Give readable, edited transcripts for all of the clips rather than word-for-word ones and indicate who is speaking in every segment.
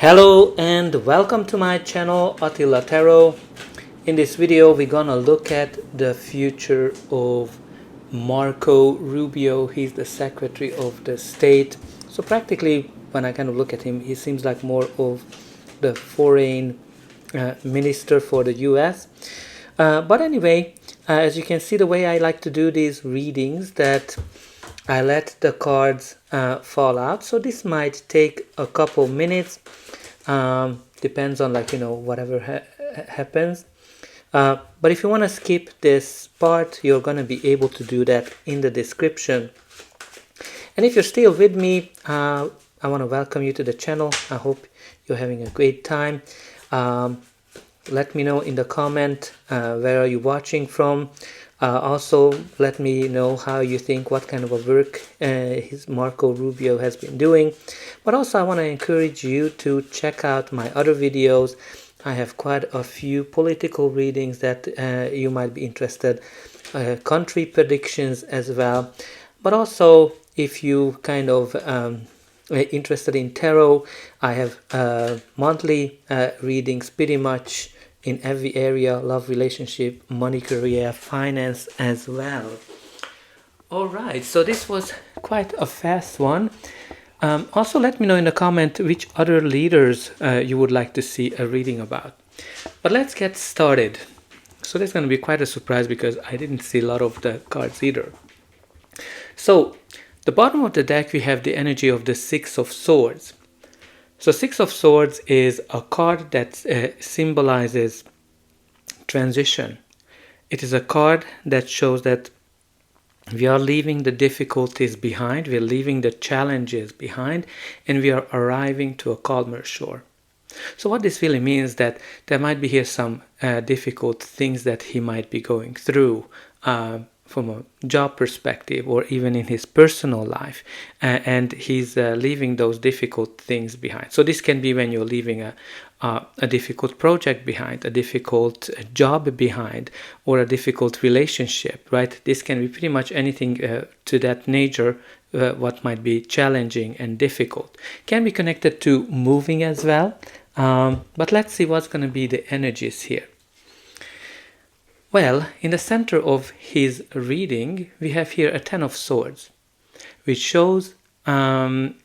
Speaker 1: Hello and welcome to my channel Attila Tarot. In this video we're gonna look at the future of Marco Rubio. He's the Secretary of the State. So practically when I kind of look at him, he seems like more of the foreign minister for the US. But anyway, as you can see, the way I like to do these readings, that I let the cards fall out. So this might take a couple minutes. Depends on whatever happens. But if you want to skip this part, you're going to be able to do that in the description. And if you're still with me, I want to welcome you to the channel. I hope you're having a great time. Let me know in the comment where are you watching from. Also, let me know how you think, what kind of a work Marco Rubio has been doing. But also I want to encourage you to check out my other videos. I have quite a few political readings that you might be interested, country predictions as well. But also, if you kind of interested in tarot, I have monthly readings pretty much in every area: love, relationship, money, career, finance as well. Alright, so this was quite a fast one. Also let me know in the comment which other leaders you would like to see a reading about. But let's get started. So this is going to be quite a surprise because I didn't see a lot of the cards either. So the bottom of the deck we have the energy of the Six of Swords. So Six of Swords is a card that symbolizes transition. It is a card that shows that we are leaving the difficulties behind, we are leaving the challenges behind, and we are arriving to a calmer shore. So what this really means that there might be here some difficult things that he might be going through from a job perspective or even in his personal life, and he's leaving those difficult things behind. So this can be when you're leaving a difficult project behind, a difficult job behind, or a difficult relationship, right? This can be pretty much anything to that nature, what might be challenging and difficult. Can be connected to moving as well, but let's see what's going to be the energies here. Well, in the center of his reading, we have here a Ten of Swords, which shows an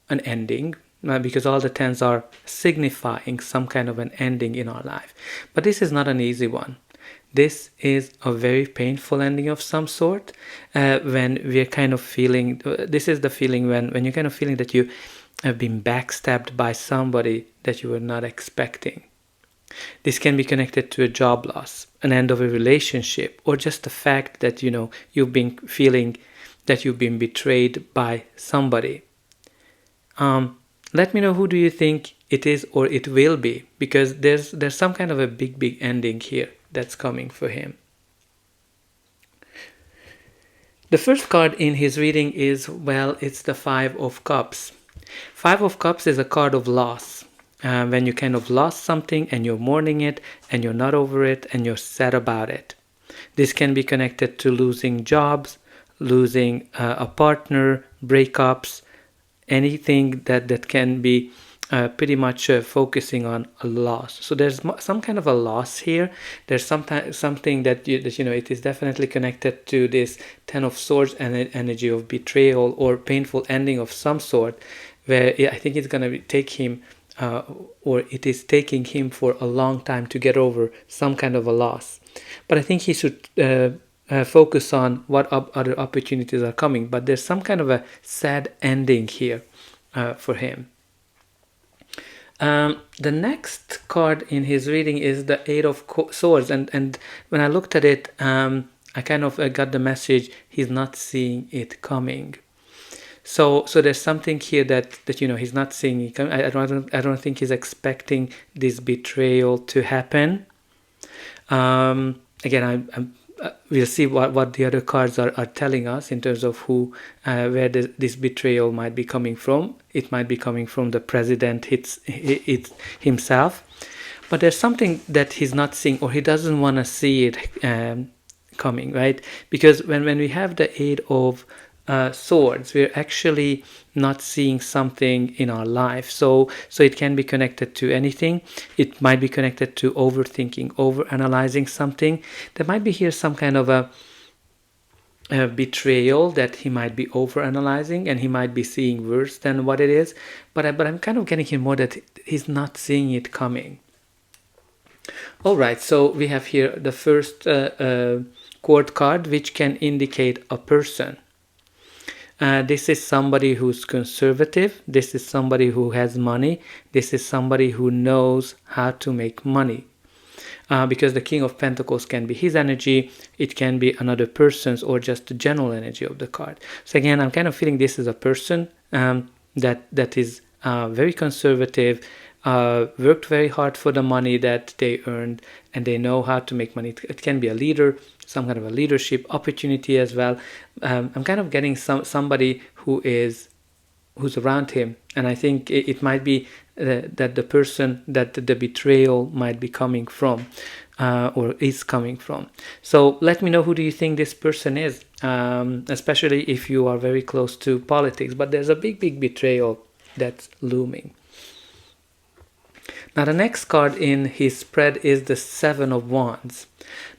Speaker 1: ending, because all the tens are signifying some kind of an ending in our life. But this is not an easy one. This is a very painful ending of some sort, when we're kind of feeling, this is the feeling when you're kind of feeling that you have been backstabbed by somebody that you were not expecting. This can be connected to a job loss, an end of a relationship, or just the fact that you've been feeling that you've been betrayed by somebody. Let me know who do you think it is or it will be, because there's some kind of a big ending here that's coming for him. The first card in his reading is, well, it's the Five of Cups. Five of Cups is a card of loss. When you kind of lost something and you're mourning it and you're not over it and you're sad about it. This can be connected to losing jobs, losing a partner, breakups, anything that can be pretty much focusing on a loss. So there's some kind of a loss here. There's something that it is definitely connected to this Ten of Swords and an energy of betrayal or painful ending of some sort, where I think it's going to take him or it is taking him for a long time to get over some kind of a loss. But I think he should focus on what other opportunities are coming. But there's some kind of a sad ending here for him. The next card in his reading is the Eight of Swords. And when I looked at it, I kind of got the message he's not seeing it coming. So there's something here that he's not seeing it coming. I don't think he's expecting this betrayal to happen. Again, we'll see what the other cards are telling us in terms of where this betrayal might be coming from. It might be coming from the president it's himself, but there's something that he's not seeing, or he doesn't want to see it coming, right? Because when we have the Eight of swords, we're actually not seeing something in our life. So it can be connected to anything. It might be connected to overthinking, overanalyzing something. There might be here some kind of a betrayal that he might be overanalyzing, and he might be seeing worse than what it is. But I'm kind of getting here more that he's not seeing it coming. All right, so we have here the first court card, which can indicate a person. This is somebody who's conservative. This is somebody who has money. This is somebody who knows how to make money. Because the King of Pentacles can be his energy, it can be another person's, or just the general energy of the card. So again, I'm kind of feeling this is a person that is very conservative, worked very hard for the money that they earned, and they know how to make money. It can be a leader, some kind of a leadership opportunity as well. I'm kind of getting somebody who's around him, and I think it might be that the person that the betrayal might be coming from, or is coming from. So let me know, who do you think this person is, especially if you are very close to politics. But there's a big betrayal that's looming. Now the next card in his spread is the Seven of Wands.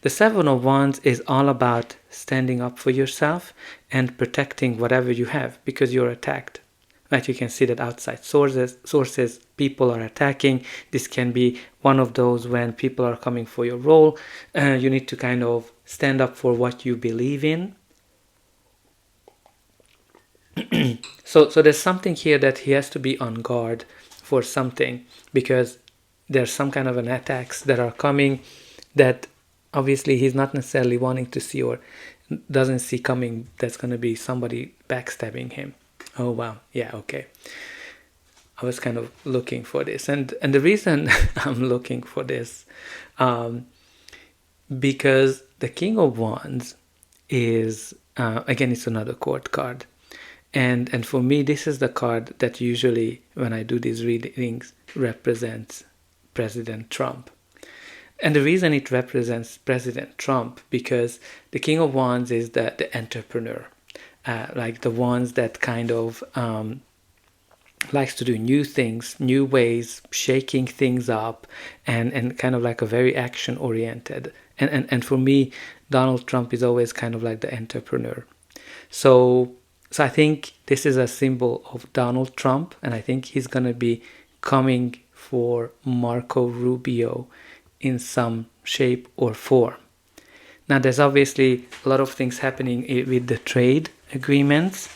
Speaker 1: The Seven of Wands is all about standing up for yourself and protecting whatever you have, because you're attacked. Right, you can see that outside sources, people are attacking. This can be one of those when people are coming for your role. You need to kind of stand up for what you believe in. So there's something here that he has to be on guard for something, because there's some kind of an attacks that are coming that obviously he's not necessarily wanting to see, or doesn't see coming. That's going to be somebody backstabbing him. Oh wow, yeah, okay. I was kind of looking for this, and the reason I'm looking for this, because the King of Wands is again, it's another court card, and for me this is the card that usually when I do these readings represents President Trump. And the reason it represents President Trump, because the King of Wands is the entrepreneur. Like the ones that kind of likes to do new things, new ways, shaking things up, and kind of like a very action oriented. And for me, Donald Trump is always kind of like the entrepreneur. So I think this is a symbol of Donald Trump, and I think he's gonna be coming for Marco Rubio in some shape or form. Now there's obviously a lot of things happening with the trade agreements.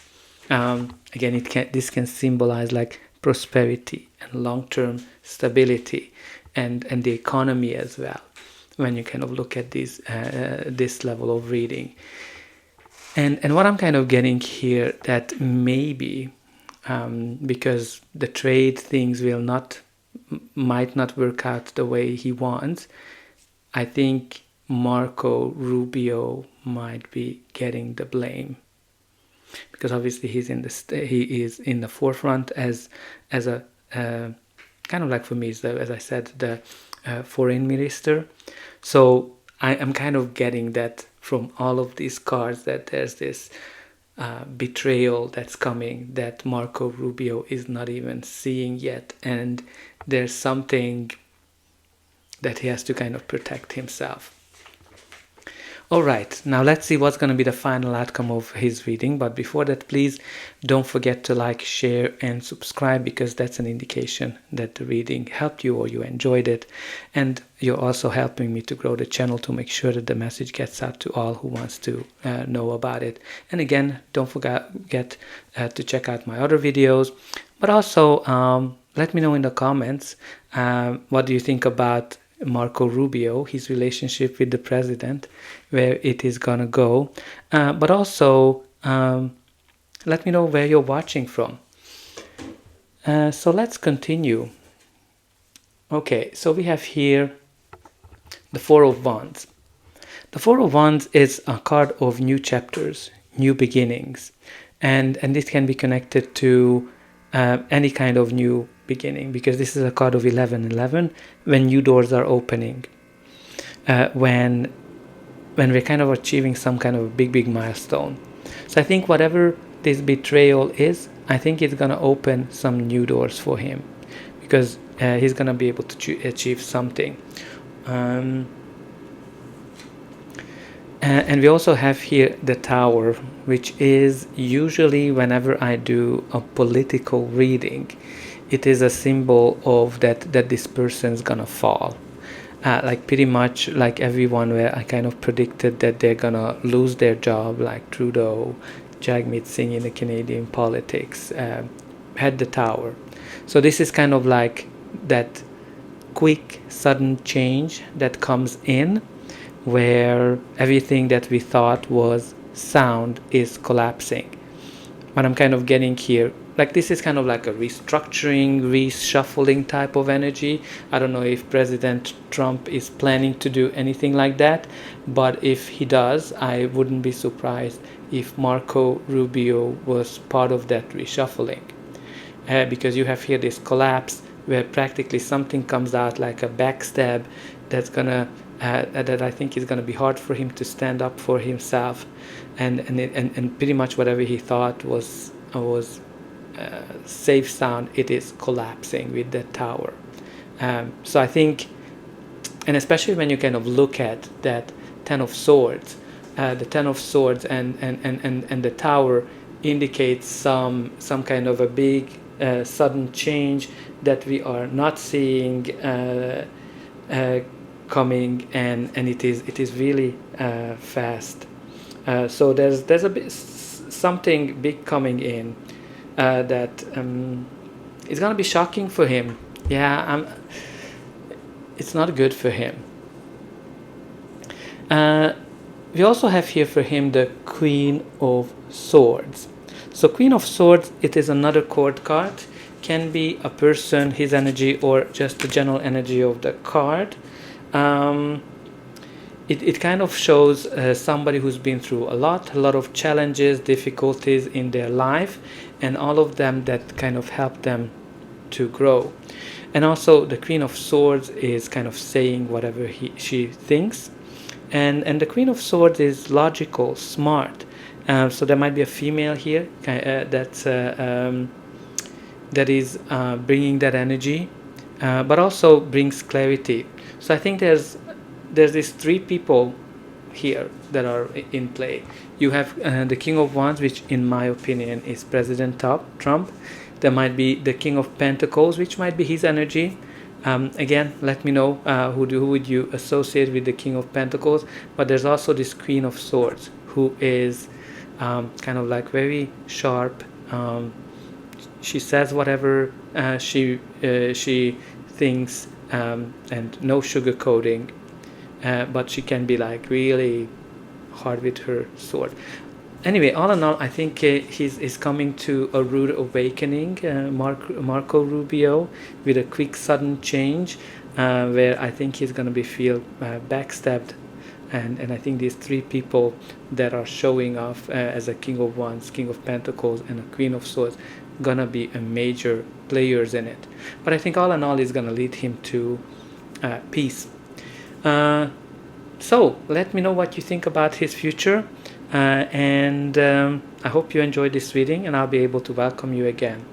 Speaker 1: Again, this can symbolize like prosperity and long-term stability, and the economy as well, when you kind of look at this level of reading. And what I'm kind of getting here, that maybe because the trade things might not work out the way he wants, I think Marco Rubio might be getting the blame, because obviously he is in the forefront as a kind of like, for me, as I said, the foreign minister. So I am kind of getting that from all of these cards, that there's this betrayal that's coming that Marco Rubio is not even seeing yet, and there's something that he has to kind of protect himself. All right, now let's see what's going to be the final outcome of his reading. But before that, please don't forget to like, share, and subscribe, because that's an indication that the reading helped you or you enjoyed it. And you're also helping me to grow the channel, to make sure that the message gets out to all who wants to know about it. And again, don't forget to check out my other videos. But also, let me know in the comments, what do you think about Marco Rubio, his relationship with the president, where it is gonna go. But also, let me know where you're watching from. So let's continue. Okay, so we have here the Four of Wands. The Four of Wands is a card of new chapters, new beginnings, and this can be connected to any kind of new beginning, because this is a card of 1111, when new doors are opening, when we're kind of achieving some kind of big milestone. So I think whatever this betrayal is, I think it's going to open some new doors for him, because he's going to be able to achieve something. And we also have here the Tower, which is usually whenever I do a political reading, it is a symbol of that this person's gonna fall. Like pretty much like everyone where I kind of predicted that they're gonna lose their job, like Trudeau, Jagmeet Singh in the Canadian politics, had the Tower. So this is kind of like that quick, sudden change that comes in, where everything that we thought was sound is collapsing. What I'm kind of getting here, like this is kind of like a restructuring, reshuffling type of energy. I don't know if President Trump is planning to do anything like that, but if he does, I wouldn't be surprised if Marco Rubio was part of that reshuffling. Because you have here this collapse where practically something comes out like a backstab that's gonna that I think is going to be hard for him to stand up for himself, and pretty much whatever he thought was safe sound, it is collapsing with the Tower. So I think, and especially when you kind of look at that Ten of Swords, the Ten of Swords and the Tower indicates some kind of a big sudden change that we are not seeing coming, and it is really fast. So there's a bit something big coming in that is gonna be shocking for him. Yeah, it's not good for him. We also have here for him the Queen of Swords. So Queen of Swords, it is another court card. Can be a person, his energy, or just the general energy of the card. It kind of shows somebody who's been through a lot of challenges, difficulties in their life, and all of them that kind of help them to grow. And also the Queen of Swords is kind of saying whatever she thinks, and the Queen of Swords is logical, smart. So there might be a female here that is bringing that energy, but also brings clarity. So I think there's these three people here that are in play. You have the King of Wands, which in my opinion is President Trump. There might be the King of Pentacles, which might be his energy. Again, let me know who would you associate with the King of Pentacles. But there's also this Queen of Swords, who is kind of like very sharp. She says whatever she thinks, and no sugarcoating. But she can be like really hard with her sword. Anyway, all in all, I think he's coming to a rude awakening, Marco Rubio, with a quick, sudden change, where I think he's going to feel backstabbed. And I think these three people that are showing off as a King of Wands, King of Pentacles, and a Queen of Swords, gonna be a major players in it. But I think all in all, is gonna lead him to peace. So let me know what you think about his future, and I hope you enjoyed this reading, and I'll be able to welcome you again.